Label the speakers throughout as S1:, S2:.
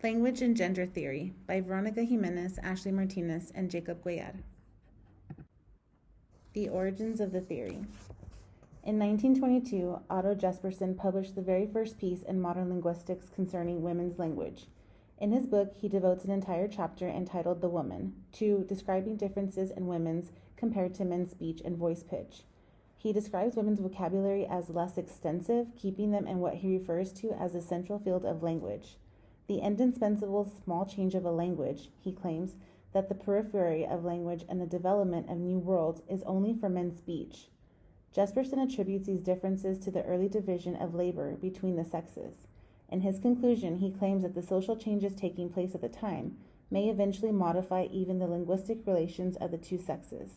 S1: Language and Gender Theory by Veronica Jimenez, Ashley Martinez, and Jacob Guayar. The origins of the theory. In 1922, Otto Jesperson published the very first piece in modern linguistics concerning women's language. In his book, he devotes an entire chapter entitled The Woman to describing differences in women's compared to men's speech and voice pitch. He describes women's vocabulary as less extensive, keeping them in what he refers to as the central field of language. The indispensable small change of a language, he claims, that the periphery of language and the development of new worlds is only for men's speech. Jesperson attributes these differences to the early division of labor between the sexes. In his conclusion, he claims that the social changes taking place at the time may eventually modify even the linguistic relations of the two sexes.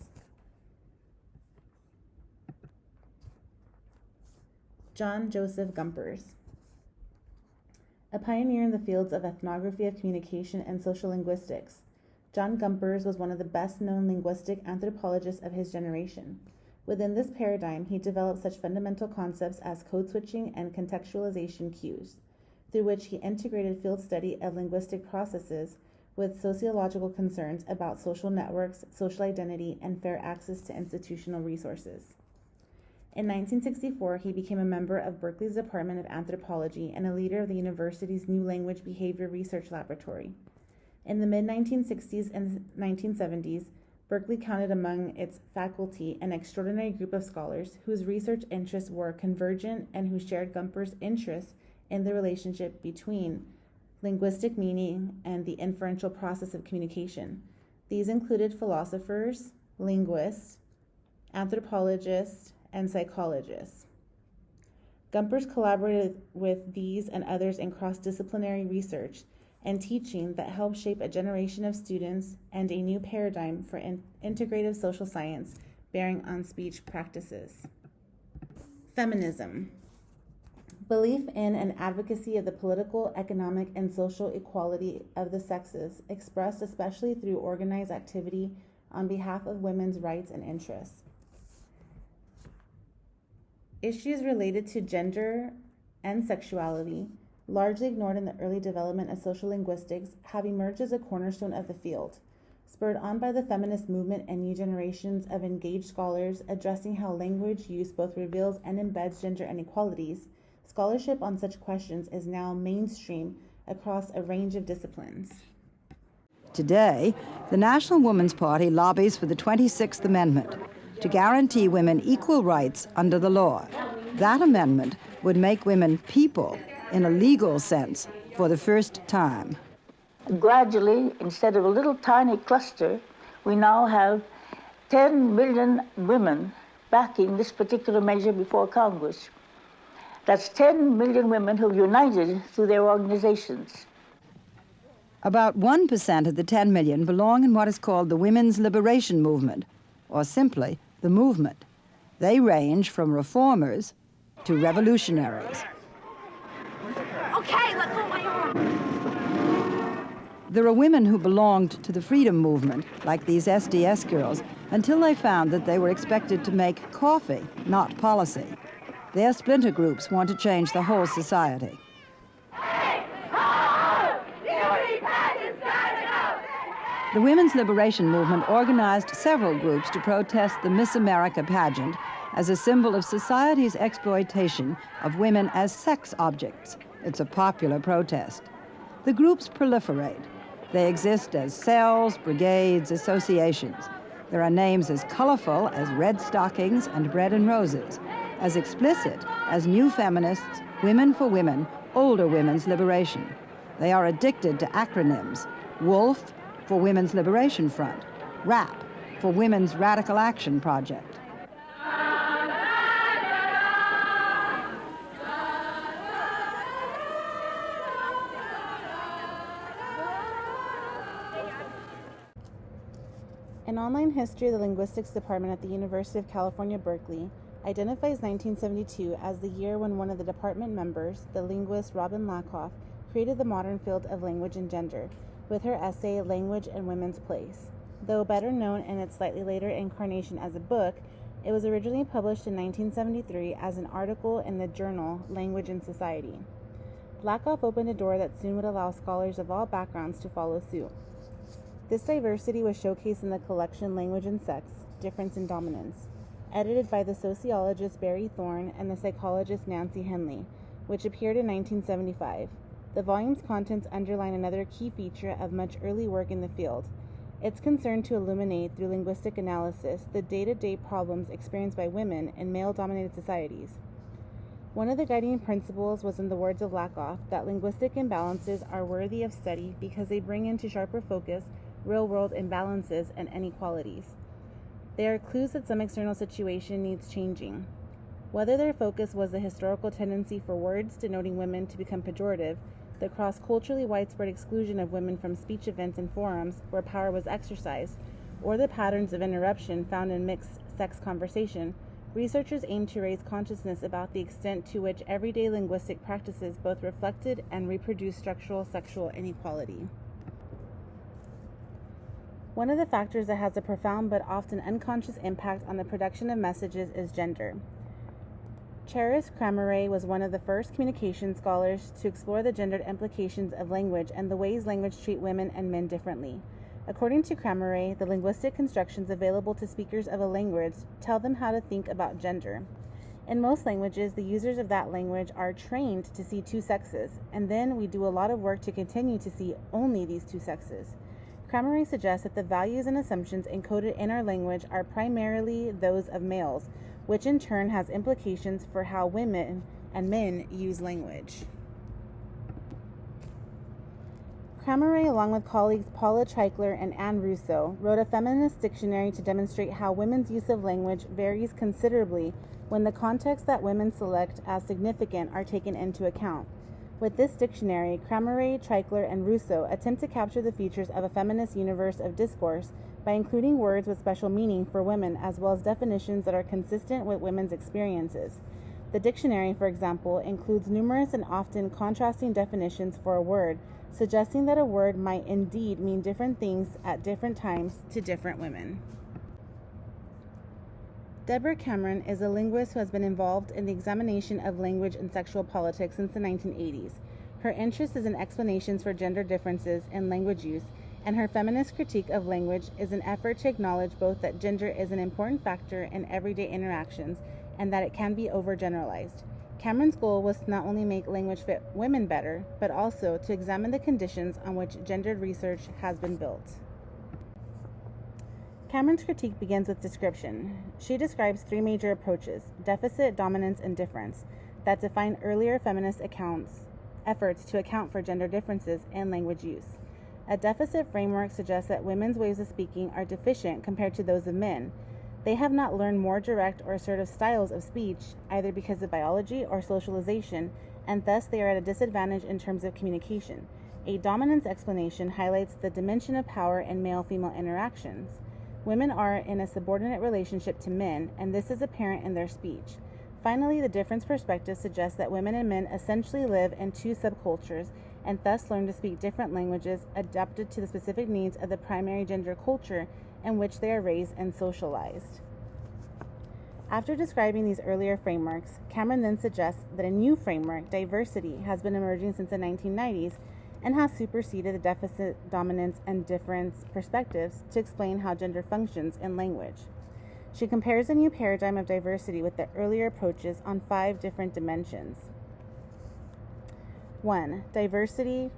S1: John Joseph Gumperz. A pioneer in the fields of ethnography of communication and social linguistics, John Gumperz was one of the best-known linguistic anthropologists of his generation. Within this paradigm, he developed such fundamental concepts as code switching and contextualization cues, through which he integrated field study of linguistic processes with sociological concerns about social networks, social identity, and fair access to institutional resources. In 1964, he became a member of Berkeley's Department of Anthropology and a leader of the university's New Language Behavior Research Laboratory. In the mid-1960s and 1970s, Berkeley counted among its faculty an extraordinary group of scholars whose research interests were convergent and who shared Gumperz's interest in the relationship between linguistic meaning and the inferential process of communication. These included philosophers, linguists, anthropologists, and psychologists. Gumperz collaborated with these and others in cross-disciplinary research and teaching that helped shape a generation of students and a new paradigm for integrative social science bearing on speech practices. Feminism. Belief in and advocacy of the political, economic, and social equality of the sexes, expressed especially through organized activity on behalf of women's rights and interests. Issues related to gender and sexuality, largely ignored in the early development of social linguistics, have emerged as a cornerstone of the field. Spurred on by the feminist movement and new generations of engaged scholars addressing how language use both reveals and embeds gender inequalities, scholarship on such questions is now mainstream across a range of disciplines.
S2: Today, the National Woman's Party lobbies for the 26th Amendment to guarantee women equal rights under the law. That amendment would make women people in a legal sense for the first time.
S3: Gradually, instead of a little tiny cluster, we now have 10 million women backing this particular measure before Congress. That's 10 million women who have united through their organizations.
S2: About 1% of the 10 million belong in what is called the Women's Liberation Movement, or simply the movement. They range from reformers to revolutionaries.
S4: Okay, let go of my arm.
S2: There are women who belonged to the freedom movement, like these SDS girls, until they found that they were expected to make coffee, not policy. Their splinter groups want to change the whole society. The Women's Liberation Movement organized several groups to protest the Miss America pageant as a symbol of society's exploitation of women as sex objects. It's a popular protest. The groups proliferate. They exist as cells, brigades, associations. There are names as colorful as Red Stockings and Bread and Roses, as explicit as New Feminists, Women for Women, Older Women's Liberation. They are addicted to acronyms: WOLF for Women's Liberation Front, RAP for Women's Radical Action Project.
S1: An online history of the linguistics department at the University of California, Berkeley, identifies 1972 as the year when one of the department members, the linguist Robin Lakoff, created the modern field of language and gender, with her essay Language and Women's Place. Though better known in its slightly later incarnation as a book, it was originally published in 1973 as an article in the journal Language and Society. Lakoff opened a door that soon would allow scholars of all backgrounds to follow suit. This diversity was showcased in the collection Language and Sex, Difference and Dominance, edited by the sociologist Barry Thorne and the psychologist Nancy Henley, which appeared in 1975. The volume's contents underline another key feature of much early work in the field, its concern to illuminate through linguistic analysis the day-to-day problems experienced by women in male-dominated societies. One of the guiding principles was, in the words of Lakoff, that linguistic imbalances are worthy of study because they bring into sharper focus real-world imbalances and inequalities. They are clues that some external situation needs changing. Whether their focus was the historical tendency for words denoting women to become pejorative, the cross-culturally widespread exclusion of women from speech events and forums where power was exercised, or the patterns of interruption found in mixed-sex conversation, researchers aim to raise consciousness about the extent to which everyday linguistic practices both reflected and reproduced structural sexual inequality. One of the factors that has a profound but often unconscious impact on the production of messages is gender. Charis Cramaret was one of the first communication scholars to explore the gendered implications of language and the ways language treat women and men differently. According to Cramaret, the linguistic constructions available to speakers of a language tell them how to think about gender. In most languages, the users of that language are trained to see two sexes, and then we do a lot of work to continue to see only these two sexes. Cramaret suggests that the values and assumptions encoded in our language are primarily those of males, which in turn has implications for how women and men use language. Cramaret, along with colleagues Paula Treichler and Anne Russo, wrote a feminist dictionary to demonstrate how women's use of language varies considerably when the context that women select as significant are taken into account. With this dictionary, Cramaret, Treichler, and Russo attempt to capture the features of a feminist universe of discourse by including words with special meaning for women as well as definitions that are consistent with women's experiences. The dictionary, for example, includes numerous and often contrasting definitions for a word, suggesting that a word might indeed mean different things at different times to different women. Deborah Cameron is a linguist who has been involved in the examination of language and sexual politics since the 1980s. Her interest is in explanations for gender differences in language use, and her feminist critique of language is an effort to acknowledge both that gender is an important factor in everyday interactions and that it can be overgeneralized. Cameron's goal was to not only make language fit women better, but also to examine the conditions on which gendered research has been built. Cameron's critique begins with description. She describes three major approaches, deficit, dominance, and difference, that define earlier feminist efforts to account for gender differences in language use. A deficit framework suggests that women's ways of speaking are deficient compared to those of men. They have not learned more direct or assertive styles of speech, either because of biology or socialization, and thus they are at a disadvantage in terms of communication. A dominance explanation highlights the dimension of power in male-female interactions. Women are in a subordinate relationship to men, and this is apparent in their speech. Finally, the difference perspective suggests that women and men essentially live in two subcultures and thus learn to speak different languages adapted to the specific needs of the primary gender culture in which they are raised and socialized. After describing these earlier frameworks, Cameron then suggests that a new framework, diversity, has been emerging since the 1990s and has superseded the deficit, dominance, and difference perspectives to explain how gender functions in language. She compares the new paradigm of diversity with the earlier approaches on 5 different dimensions. 1. Diversity,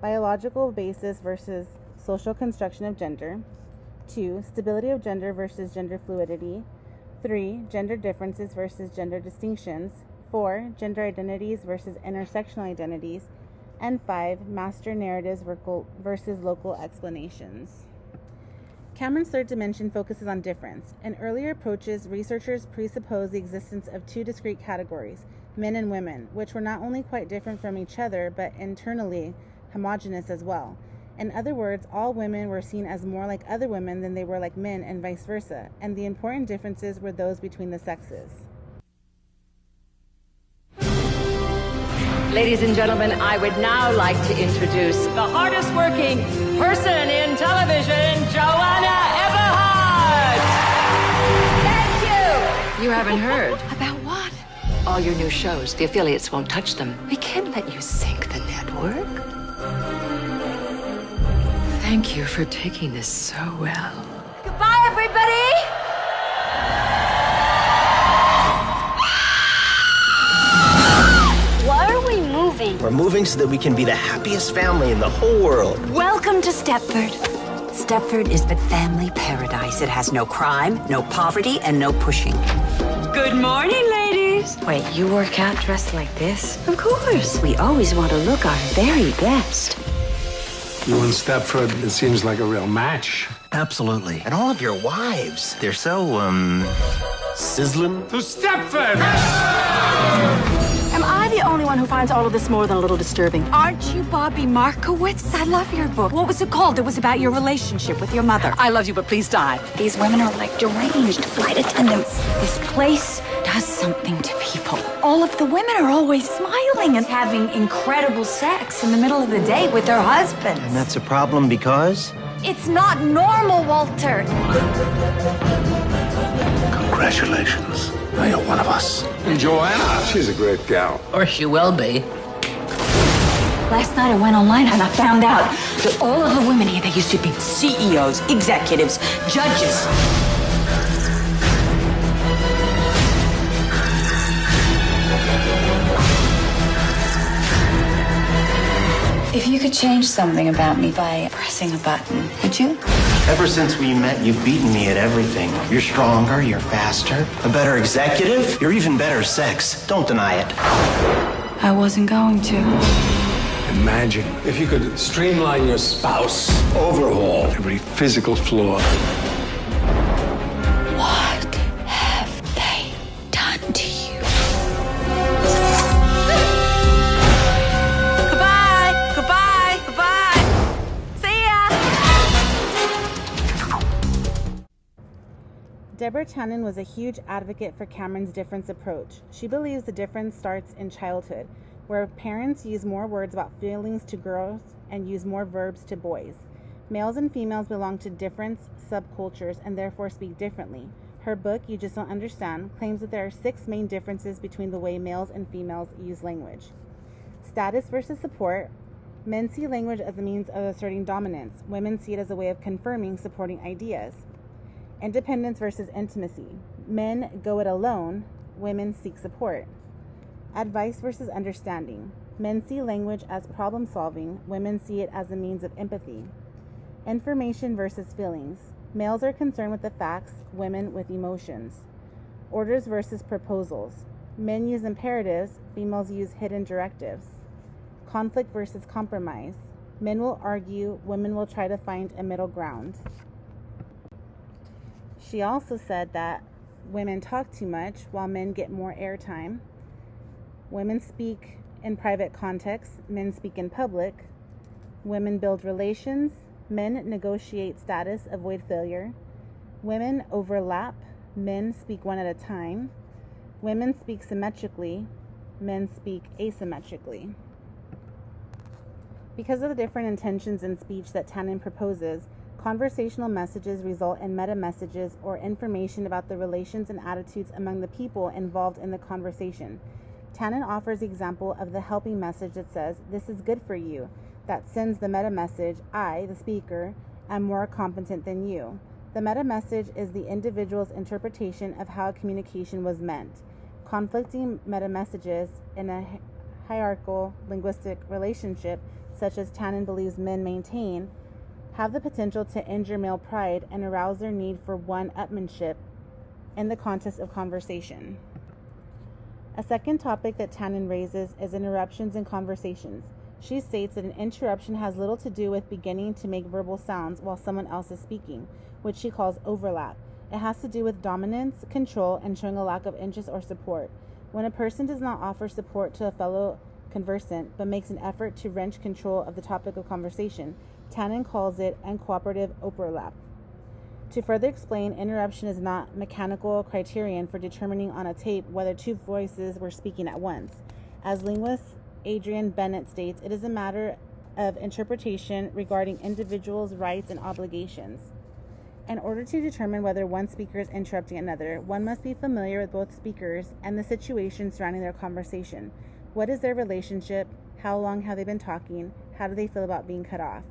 S1: biological basis versus social construction of gender. 2. Stability of gender versus gender fluidity. 3. Gender differences versus gender distinctions. 4. Gender identities versus intersectional identities. And 5. Master narratives versus local explanations. Cameron's third dimension focuses on difference. In earlier approaches, researchers presuppose the existence of 2 discrete categories, men and women, which were not only quite different from each other, but internally homogeneous as well. In other words, all women were seen as more like other women than they were like men, and vice versa, and the important differences were those between the sexes.
S5: Ladies and gentlemen, I would now like to introduce the hardest working person in television, Joanna Everhart! Thank you! You haven't heard.
S6: About what?
S5: all your new shows. The affiliates won't touch them. We can't let you sink the network. Thank you for taking this so well.
S4: Goodbye, everybody! Why are we moving?
S6: We're moving so that we can be the happiest family in the whole world.
S7: Welcome to Stepford. Stepford is the family paradise. It has no crime, no poverty, and no pushing. Good morning, ladies. Wait, you work out dressed like this? Of course. We always want to look our very best.
S8: You and Stepford, it seems like a real match.
S6: Absolutely. And all of your wives, they're so, sizzling.
S8: To Stepford!
S9: Am I the only one who finds all of this more than a little disturbing?
S7: Aren't you Bobby Markowitz? I love your book. What was it called? It was about your relationship with your mother. I love you, but please die. These women are like deranged flight attendants. This place does something to people. All of the women are always smiling and having incredible sex in the middle of the day with their husbands.
S6: And that's a problem because?
S7: It's not normal, Walter.
S8: Congratulations. Now you're one of us. And Joanna, she's a great gal.
S5: Or she will be.
S7: Last night I went online and I found out that all of the women here, they used to be CEOs, executives, judges. If you could change something about me by pressing a button, would you?
S6: Ever since we met, you've beaten me at everything. You're stronger, you're faster, a better executive, you're even better sex. Don't deny it.
S7: I wasn't going to.
S8: Imagine if you could streamline your spouse, overhaul every physical flaw.
S7: What have they done to you? Goodbye! Goodbye! Goodbye! See ya!
S1: Deborah Tannen was a huge advocate for Cameron's difference approach. She believes the difference starts in childhood, where parents use more words about feelings to girls and use more verbs to boys. Males and females belong to different subcultures and therefore speak differently. Her book, You Just Don't Understand, claims that there are 6 main differences between the way males and females use language. Status versus support. Men see language as a means of asserting dominance. Women see it as a way of confirming supporting ideas. Independence versus intimacy. Men go it alone. Women seek support. Advice versus understanding. Men see language as problem solving. Women see it as a means of empathy. Information versus feelings. Males are concerned with the facts, women with emotions. Orders versus proposals. Men use imperatives, females use hidden directives. Conflict versus compromise. Men will argue, women will try to find a middle ground. She also said that women talk too much while men get more airtime. Women speak in private contexts, men speak in public. Women build relations, men negotiate status, avoid failure. Women overlap, men speak one at a time. Women speak symmetrically, men speak asymmetrically. Because of the different intentions in speech that Tannen proposes, conversational messages result in meta-messages or information about the relations and attitudes among the people involved in the conversation. Tannen offers the example of the helping message that says, "This is good for you," that sends the meta-message, "I, the speaker, am more competent than you." The meta-message is the individual's interpretation of how a communication was meant. Conflicting meta-messages in a hierarchical linguistic relationship, such as Tannen believes men maintain, have the potential to injure male pride and arouse their need for one-upmanship in the context of conversation. A second topic that Tannen raises is interruptions in conversations. She states that an interruption has little to do with beginning to make verbal sounds while someone else is speaking, which she calls overlap. It has to do with dominance, control, and showing a lack of interest or support. When a person does not offer support to a fellow conversant, but makes an effort to wrench control of the topic of conversation, Tannen calls it uncooperative overlap. To further explain, interruption is not mechanical criterion for determining on a tape whether two voices were speaking at once. As linguist Adrian Bennett states, it is a matter of interpretation regarding individuals' rights and obligations. In order to determine whether one speaker is interrupting another, one must be familiar with both speakers and the situation surrounding their conversation. What is their relationship? How long have they been talking? How do they feel about being cut off?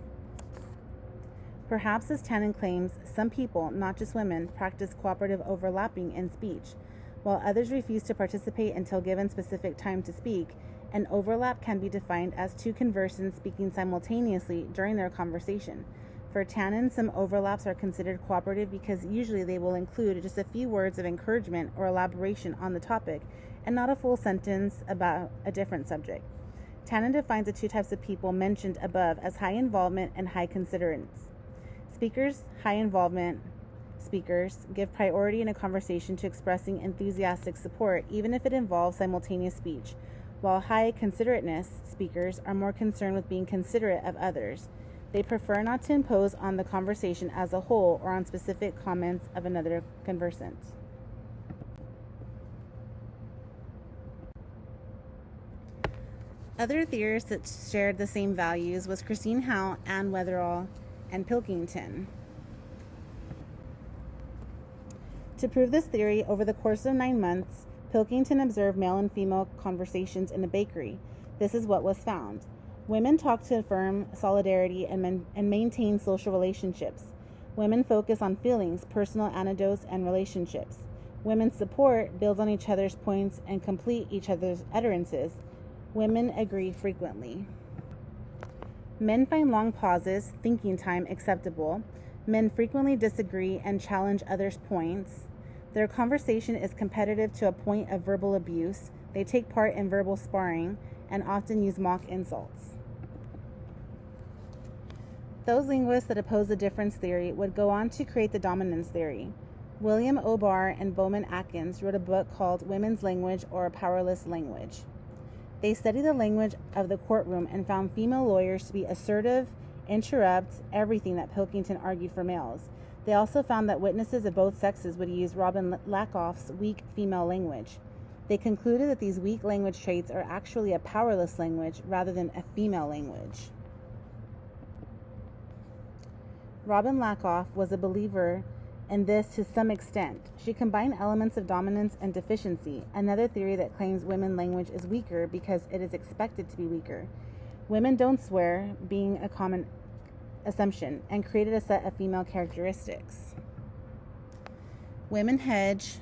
S1: Perhaps, as Tannen claims, some people, not just women, practice cooperative overlapping in speech. While others refuse to participate until given specific time to speak, an overlap can be defined as two conversants speaking simultaneously during their conversation. For Tannen, some overlaps are considered cooperative because usually they will include just a few words of encouragement or elaboration on the topic and not a full sentence about a different subject. Tannen defines the two types of people mentioned above as high involvement and high considerance. High involvement speakers give priority in a conversation to expressing enthusiastic support, even if it involves simultaneous speech, while high considerateness speakers are more concerned with being considerate of others. They prefer not to impose on the conversation as a whole or on specific comments of another conversant. Other theorists that shared the same values was Christine Howe, Anne Weatherall, and Pilkington. To prove this theory, over the course of 9 months, Pilkington observed male and female conversations in a bakery. This is what was found. Women talk to affirm solidarity and maintain social relationships. Women focus on feelings, personal anecdotes, and relationships. Women's support builds on each other's points and complete each other's utterances. Women agree frequently. Men find long pauses, thinking time, acceptable. Men frequently disagree and challenge others' points. Their conversation is competitive to a point of verbal abuse. They take part in verbal sparring and often use mock insults. Those linguists that oppose the difference theory would go on to create the dominance theory. William O. Barr and Bowman Atkins wrote a book called Women's Language or a Powerless Language. They studied the language of the courtroom and found female lawyers to be assertive, interrupt, everything that Pilkington argued for males. They also found that witnesses of both sexes would use Robin Lakoff's weak female language. They concluded that these weak language traits are actually a powerless language rather than a female language. Robin Lakoff was a believer in this to some extent. She combined elements of dominance and deficiency, another theory that claims women's language is weaker because it is expected to be weaker. Women don't swear, being a common assumption, and created a set of female characteristics. Women hedge.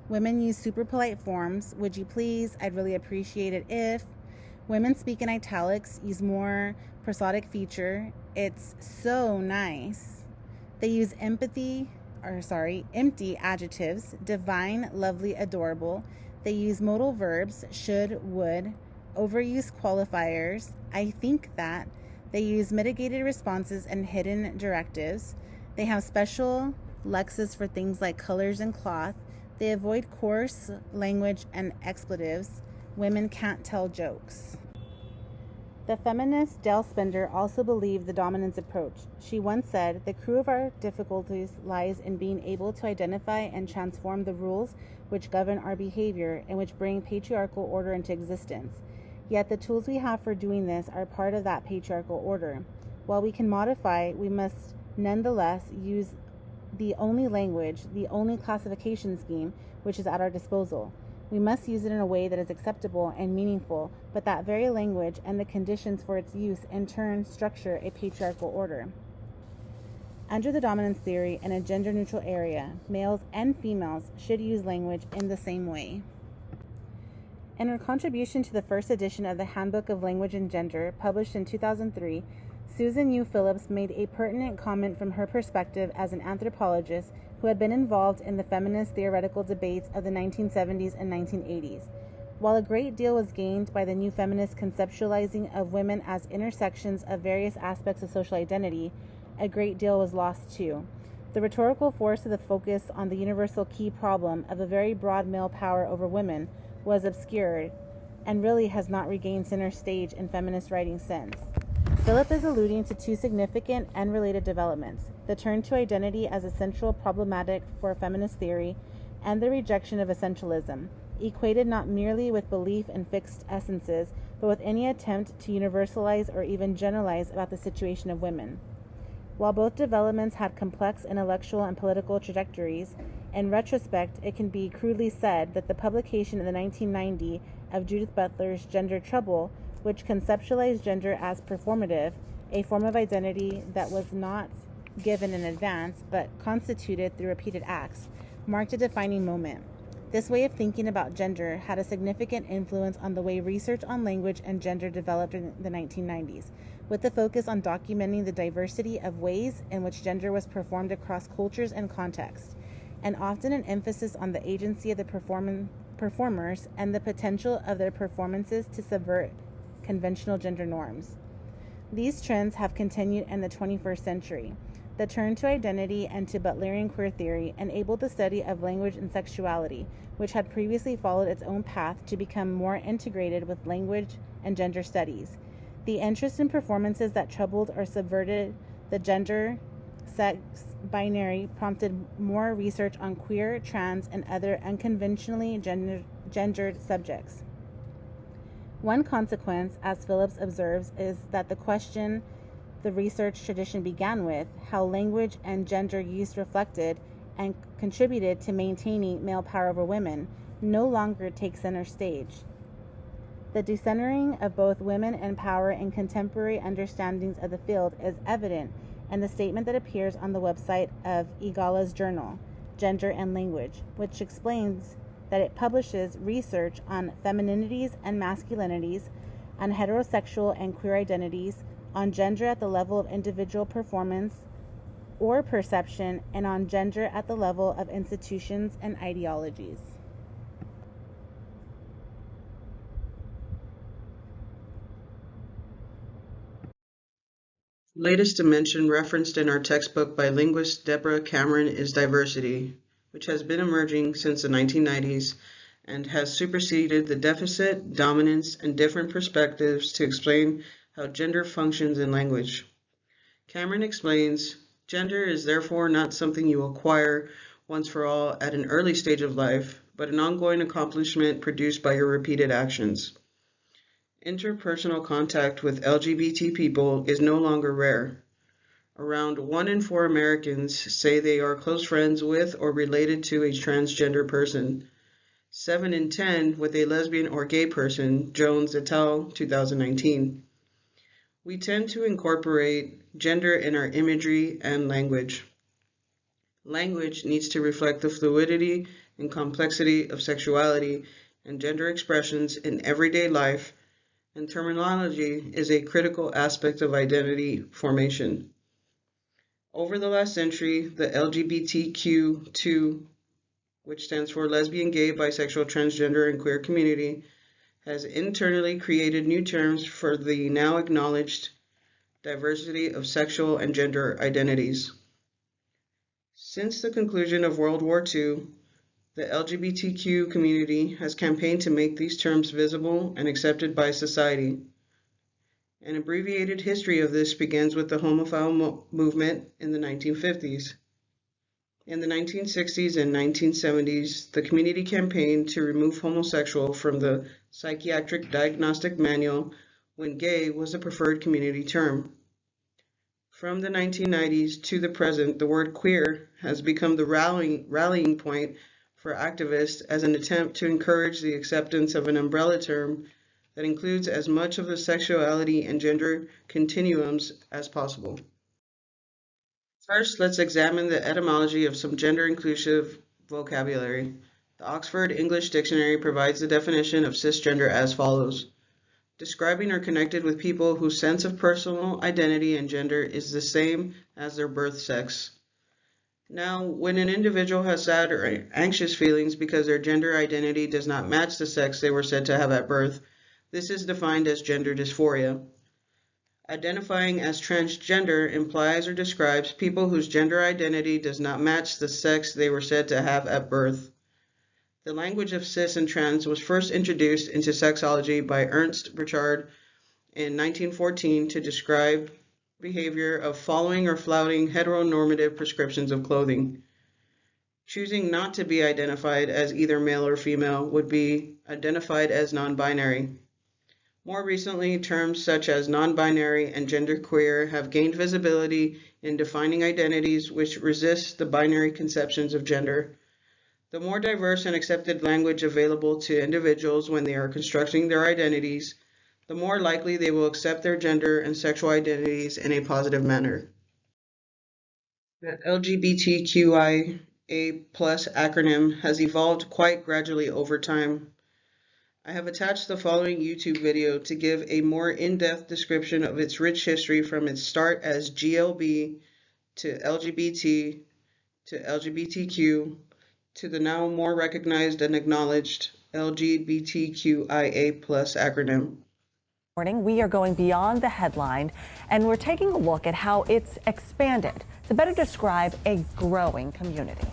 S1: Women use super polite forms. Would you please? I'd really appreciate it if. Women speak in italics, use more prosodic feature. It's so nice. They use empty adjectives, divine, lovely, adorable. They use modal verbs, should, would, overuse qualifiers, I think that. They use mitigated responses and hidden directives. They have special lexes for things like colors and cloth. They avoid coarse language and expletives. Women can't tell jokes. The feminist Del Spender also believed the dominance approach. She once said, "The crew of our difficulties lies in being able to identify and transform the rules which govern our behavior and which bring patriarchal order into existence. Yet the tools we have for doing this are part of that patriarchal order. While we can modify, we must nonetheless use the only language, the only classification scheme which is at our disposal. We must use it in a way that is acceptable and meaningful, but that very language and the conditions for its use in turn structure a patriarchal order." Under the dominance theory, in a gender-neutral area, males and females should use language in the same way. In her contribution to the first edition of the Handbook of Language and Gender, published in 2003, Susan U. Phillips made a pertinent comment from her perspective as an anthropologist who had been involved in the feminist theoretical debates of the 1970s and 1980s. While a great deal was gained by the new feminist conceptualizing of women as intersections of various aspects of social identity, a great deal was lost too. The rhetorical force of the focus on the universal key problem of a very broad male power over women was obscured and really has not regained center stage in feminist writing since. Philip is alluding to two significant and related developments: the turn to identity as a central problematic for feminist theory and the rejection of essentialism, equated not merely with belief in fixed essences, but with any attempt to universalize or even generalize about the situation of women. While both developments had complex intellectual and political trajectories, in retrospect, it can be crudely said that the publication in the 1990 of Judith Butler's Gender Trouble, which conceptualized gender as performative, a form of identity that was not given in advance but constituted through repeated acts, marked a defining moment. This way of thinking about gender had a significant influence on the way research on language and gender developed in the 1990s, with the focus on documenting the diversity of ways in which gender was performed across cultures and contexts, and often an emphasis on the agency of the performers and the potential of their performances to subvert conventional gender norms. These trends have continued in the 21st century. The turn to identity and to Butlerian queer theory enabled the study of language and sexuality, which had previously followed its own path, to become more integrated with language and gender studies. The interest in performances that troubled or subverted the gender-sex binary prompted more research on queer, trans, and other unconventionally gendered subjects. One consequence, as Phillips observes, is that the question the research tradition began with, how language and gender use reflected and contributed to maintaining male power over women, no longer takes center stage. The decentering of both women and power in contemporary understandings of the field is evident in the statement that appears on the website of IGALA's journal, Gender and Language, which explains that it publishes research on femininities and masculinities, on heterosexual and queer identities, on gender at the level of individual performance or perception, and on gender at the level of institutions and ideologies.
S10: The latest dimension referenced in our textbook by linguist Deborah Cameron is diversity, which has been emerging since the 1990s and has superseded the deficit, dominance, and different perspectives to explain how gender functions in language. Cameron explains, gender is therefore not something you acquire once for all at an early stage of life, but an ongoing accomplishment produced by your repeated actions. Interpersonal contact with LGBT people is no longer rare. Around 1 in 4 Americans say they are close friends with or related to a transgender person. 7 in 10 with a lesbian or gay person, Jones et al., 2019. We tend to incorporate gender in our imagery and language. Language needs to reflect the fluidity and complexity of sexuality and gender expressions in everyday life, and terminology is a critical aspect of identity formation. Over the last century, the LGBTQ2, which stands for lesbian, gay, bisexual, transgender, and queer community, has internally created new terms for the now acknowledged diversity of sexual and gender identities. Since the conclusion of World War II, the LGBTQ community has campaigned to make these terms visible and accepted by society. An abbreviated history of this begins with the homophile movement in the 1950s. In the 1960s and 1970s, the community campaigned to remove homosexual from the psychiatric diagnostic manual when gay was a preferred community term. From the 1990s to the present, the word queer has become the rallying point for activists as an attempt to encourage the acceptance of an umbrella term that includes as much of the sexuality and gender continuums as possible. First, let's examine the etymology of some gender-inclusive vocabulary. The Oxford English Dictionary provides the definition of cisgender as follows: describing or connected with people whose sense of personal identity and gender is the same as their birth sex. Now, when an individual has sad or anxious feelings because their gender identity does not match the sex they were said to have at birth, this is defined as gender dysphoria. Identifying as transgender implies or describes people whose gender identity does not match the sex they were said to have at birth. The language of cis and trans was first introduced into sexology by Ernst Burchard in 1914 to describe behavior of following or flouting heteronormative prescriptions of clothing. Choosing not to be identified as either male or female would be identified as non-binary. More recently, terms such as non-binary and genderqueer have gained visibility in defining identities which resist the binary conceptions of gender. The more diverse and accepted language available to individuals when they are constructing their identities, the more likely they will accept their gender and sexual identities in a positive manner. The LGBTQIA+ acronym has evolved quite gradually over time. I have attached the following YouTube video to give a more in-depth description of its rich history from its start as GLB to LGBT to LGBTQ to the now more recognized and acknowledged LGBTQIA+ acronym.
S11: Morning, we are going beyond the headline and we're taking a look at how it's expanded to better describe a growing community.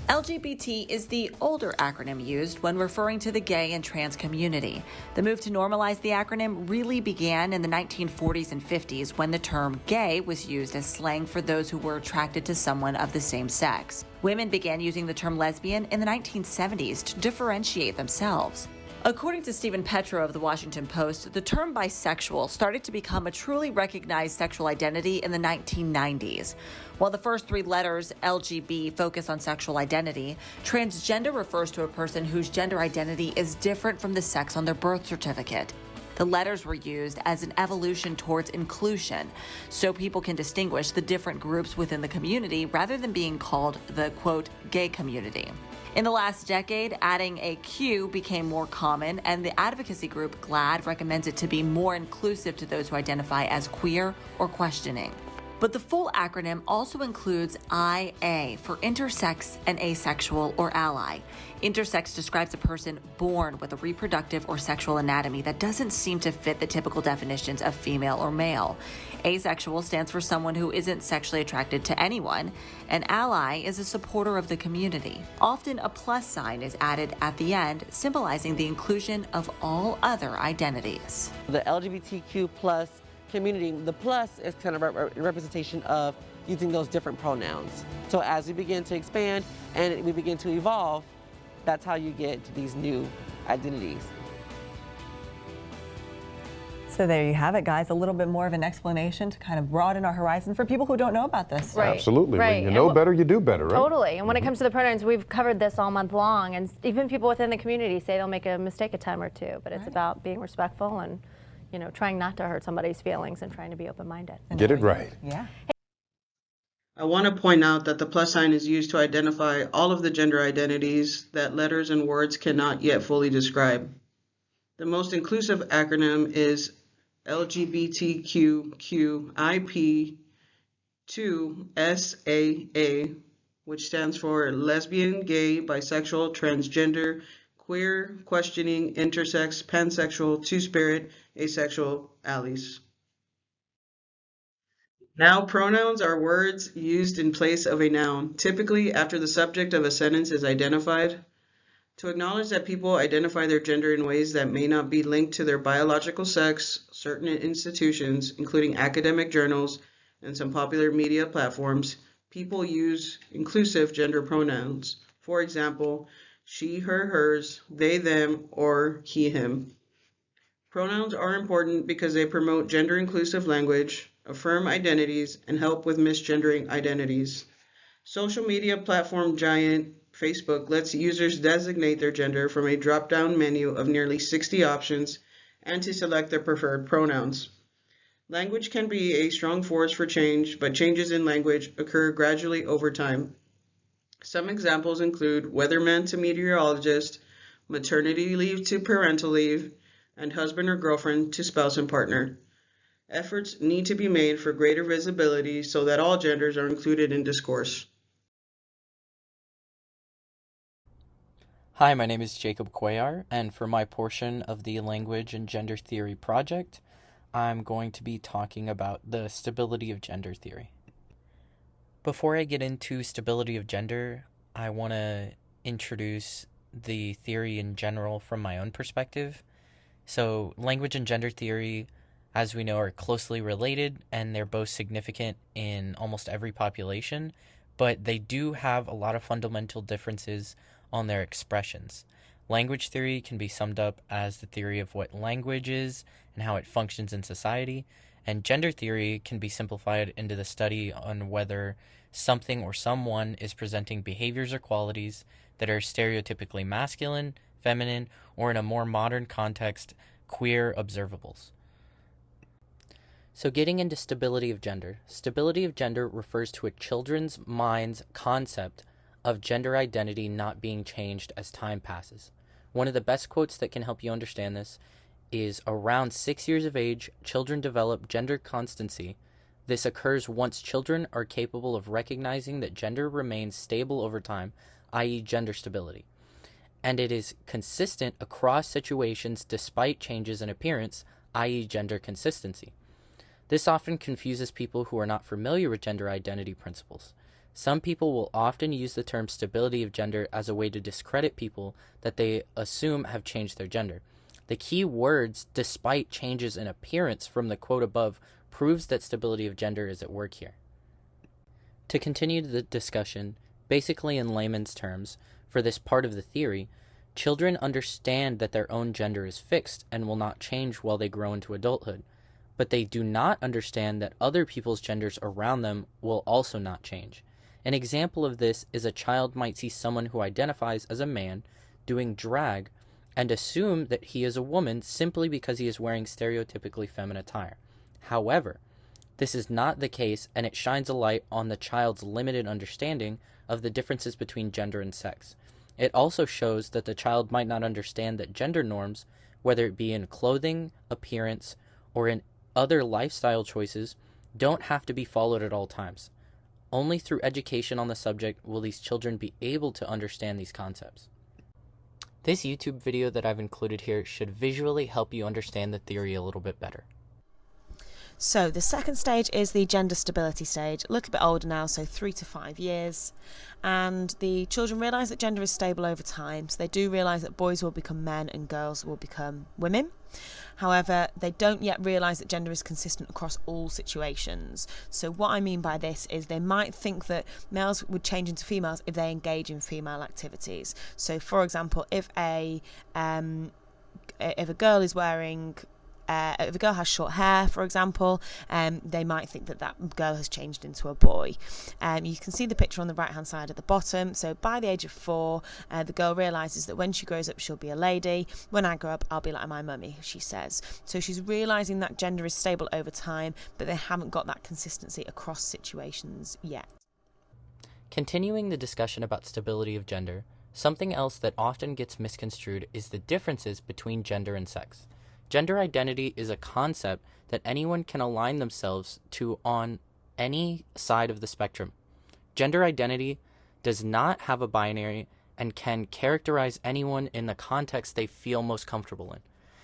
S12: LGBT is the older acronym used when referring to the gay and trans community. The move to normalize the acronym really began in the 1940s and 50s when the term gay was used as slang for those who were attracted to someone of the same sex. Women began using the term lesbian in the 1970s to differentiate themselves. According to Stephen Petro of The Washington Post, the term bisexual started to become a truly recognized sexual identity in the 1990s. While the first three letters, LGB, focus on sexual identity, transgender refers to a person whose gender identity is different from the sex on their birth certificate. The letters were used as an evolution towards inclusion, so people can distinguish the different groups within the community rather than being called the, quote, gay community. In the last decade, adding a Q became more common, and the advocacy group GLAAD recommends it to be more inclusive to those who identify as queer or questioning. But the full acronym also includes IA for intersex and asexual or ally. Intersex describes a person born with a reproductive or sexual anatomy that doesn't seem to fit the typical definitions of female or male. Asexual stands for someone who isn't sexually attracted to anyone, and ally is a supporter of the community. Often a plus sign is added at the end, symbolizing the inclusion of all other identities.
S13: The LGBTQ plus community, the plus is kind of a representation of using those different pronouns. So as we begin to expand and we begin to evolve, that's how you get to these new identities.
S11: So there you have it, guys. A little bit more of an explanation to kind of broaden our horizon for people who don't know about this.
S14: Right.
S15: Absolutely.
S14: Right.
S15: When you know better, you do better, right?
S14: Totally. And when it comes to the pronouns, we've covered this all month long, and even people within the community say they'll make a mistake a time or two, but it's about being respectful and, you know, trying not to hurt somebody's feelings and trying to be open-minded.
S15: Get it right.
S11: Yeah.
S10: I want to point out that the plus sign is used to identify all of the gender identities that letters and words cannot yet fully describe. The most inclusive acronym is LGBTQIP2SAA, which stands for lesbian, gay, bisexual, transgender, queer, questioning, intersex, pansexual, two-spirit, asexual, allies. Now, pronouns are words used in place of a noun, typically after the subject of a sentence is identified. To acknowledge that people identify their gender in ways that may not be linked to their biological sex, certain institutions, including academic journals and some popular media platforms, people use inclusive gender pronouns. For example, she, her, hers, they, them, or he, him. Pronouns are important because they promote gender-inclusive language, affirm identities, and help with misgendering identities. Social media platform giant Facebook lets users designate their gender from a drop-down menu of nearly 60 options and to select their preferred pronouns. Language can be a strong force for change, but changes in language occur gradually over time. Some examples include weatherman to meteorologist, maternity leave to parental leave, and husband or girlfriend to spouse and partner. Efforts need to be made for greater visibility so that all genders are included in discourse.
S16: Hi, my name is Jacob Cuellar, and for my portion of the Language and Gender Theory project, I'm going to be talking about the stability of gender theory. Before I get into stability of gender, I want to introduce the theory in general from my own perspective. So, language and gender theory, as we know, are closely related, and they're both significant in almost every population, but they do have a lot of fundamental differences on their expressions. Language theory can be summed up as the theory of what language is and how it functions in society, and gender theory can be simplified into the study on whether something or someone is presenting behaviors or qualities that are stereotypically masculine, feminine, or in a more modern context, queer observables. So getting into stability of gender. Stability of gender refers to a children's mind's concept of gender identity not being changed as time passes. One of the best quotes that can help you understand this is, around 6 years of age, children develop gender constancy. This occurs once children are capable of recognizing that gender remains stable over time, i.e. gender stability, and it is consistent across situations despite changes in appearance, i.e. gender consistency. This often confuses people who are not familiar with gender identity principles. Some people will often use the term stability of gender as a way to discredit people that they assume have changed their gender. The key words, despite changes in appearance from the quote above, proves that stability of gender is at work here. To continue the discussion, basically in layman's terms, for this part of the theory, children understand that their own gender is fixed and will not change while they grow into adulthood, but they do not understand that other people's genders around them will also not change. An example of this is a child might see someone who identifies as a man doing drag and assume that he is a woman simply because he is wearing stereotypically feminine attire. However, this is not the case, and it shines a light on the child's limited understanding of the differences between gender and sex. It also shows that the child might not understand that gender norms, whether it be in clothing, appearance, or in other lifestyle choices, don't have to be followed at all times. Only through education on the subject will these children be able to understand these concepts. This YouTube video that I've included here should visually help you understand the theory a little bit better.
S15: So the second stage is the gender stability stage, a little bit older now, so 3 to 5 years. And the children realise that gender is stable over time, so they do realise that boys will become men and girls will become women. However, they don't yet realise that gender is consistent across all situations. So what I mean by this is they might think that males would change into females if they engage in female activities. So for example, if a girl is wearing if a girl has short hair, for example, they might think that that girl has changed into a boy. You can see the picture on the right hand side at the bottom. So by the age of 4, the girl realises that when she grows up she'll be a lady. When I grow up I'll be like my mummy, she says. So she's realising that gender is stable over time, but they haven't got that consistency across situations yet.
S16: Continuing the discussion about stability of gender, something else that often gets misconstrued is the differences between gender and sex. Gender identity is a concept that anyone can align themselves to on any side of the spectrum. Gender identity does not have a binary and can characterize anyone in the context they feel most comfortable in.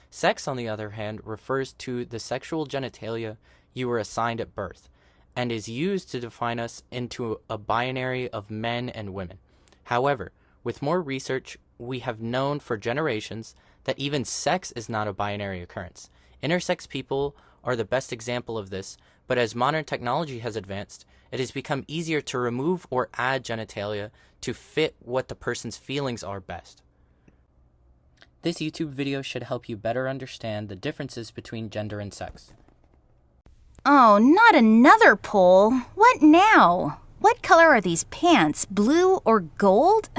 S16: Sex, on the other hand, refers to the sexual genitalia you were assigned at birth and is used to define us into a binary of men and women. However, with more research, we have known for generations that even sex is not a binary occurrence. Intersex people are the best example of this, but as modern technology has advanced, it has become easier to remove or add genitalia to fit what the person's feelings are best. This YouTube video should help you better understand the differences between gender and sex.
S17: Oh, not another poll. What now? What color are these pants, blue or gold?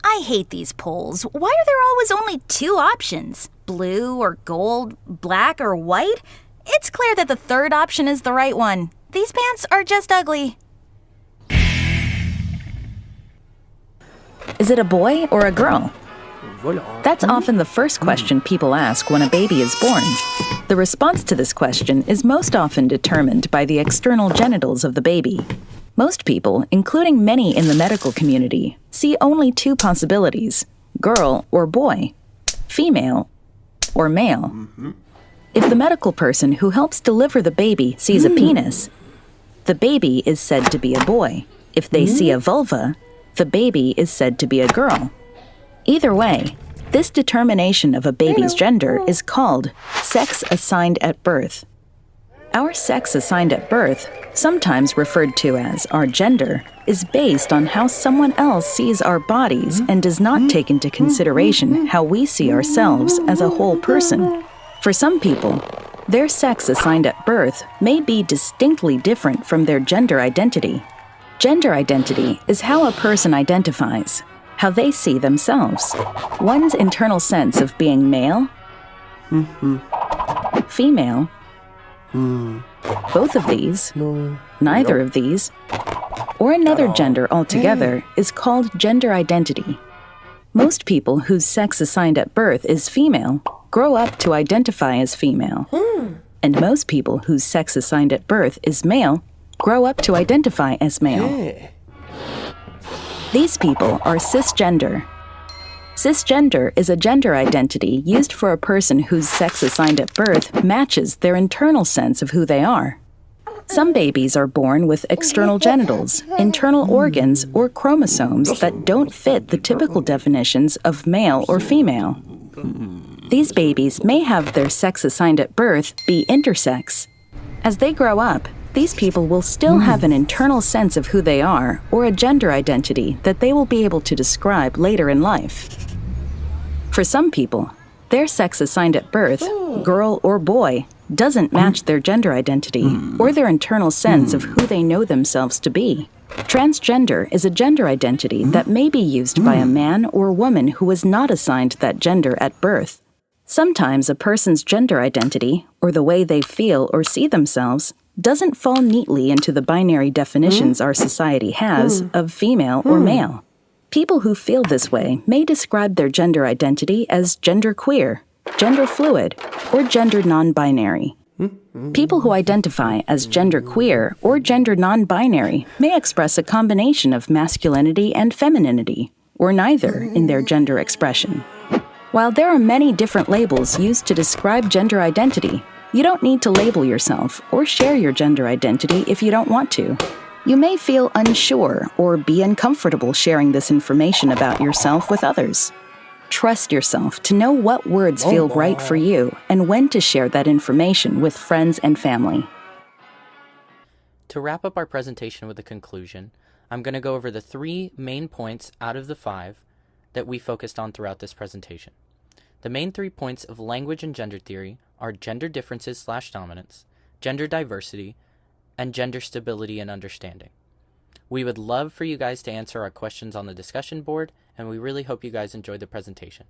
S17: I hate these polls. Why are there always only 2 options? Blue or gold, black or white? It's clear that the third option is the right one. These pants are just ugly.
S18: Is it a boy or a girl? That's often the first question people ask when a baby is born. The response to this question is most often determined by the external genitals of the baby. Most people, including many in the medical community, see only 2 possibilities: girl or boy, female or male. If the medical person who helps deliver the baby sees a penis, the baby is said to be a boy. If they see a vulva, the baby is said to be a girl. Either way, this determination of a baby's gender is called sex assigned at birth. Our sex assigned at birth, sometimes referred to as our gender, is based on how someone else sees our bodies and does not take into consideration how we see ourselves as a whole person. For some people, their sex assigned at birth may be distinctly different from their gender identity. Gender identity is how a person identifies, how they see themselves. One's internal sense of being male, female, both of these, neither of these, or another gender altogether is called gender identity. Most people whose sex assigned at birth is female grow up to identify as female. And most people whose sex assigned at birth is male grow up to identify as male. These people are cisgender. Cisgender is a gender identity used for a person whose sex assigned at birth matches their internal sense of who they are. Some babies are born with external genitals, internal organs, or chromosomes that don't fit the typical definitions of male or female. These babies may have their sex assigned at birth be intersex. As they grow up, these people will still have an internal sense of who they are or a gender identity that they will be able to describe later in life. For some people, their sex assigned at birth, girl or boy, doesn't match their gender identity or their internal sense of who they know themselves to be. Transgender is a gender identity that may be used by a man or woman who was not assigned that gender at birth. Sometimes a person's gender identity, or the way they feel or see themselves, doesn't fall neatly into the binary definitions our society has of female or male. People who feel this way may describe their gender identity as genderqueer, gender fluid, or gender non-binary. People who identify as genderqueer or gender non-binary may express a combination of masculinity and femininity, or neither, in their gender expression. While there are many different labels used to describe gender identity, you don't need to label yourself or share your gender identity if you don't want to. You may feel unsure or be uncomfortable sharing this information about yourself with others. Trust yourself to know what words feel right for you and when to share that information with friends and family.
S16: To wrap up our presentation with a conclusion, I'm going to go over the 3 main points out of the 5 that we focused on throughout this presentation. The main 3 points of language and gender theory are gender differences/dominance, gender diversity, and gender stability and understanding. We would love for you guys to answer our questions on the discussion board, and we really hope you guys enjoyed the presentation.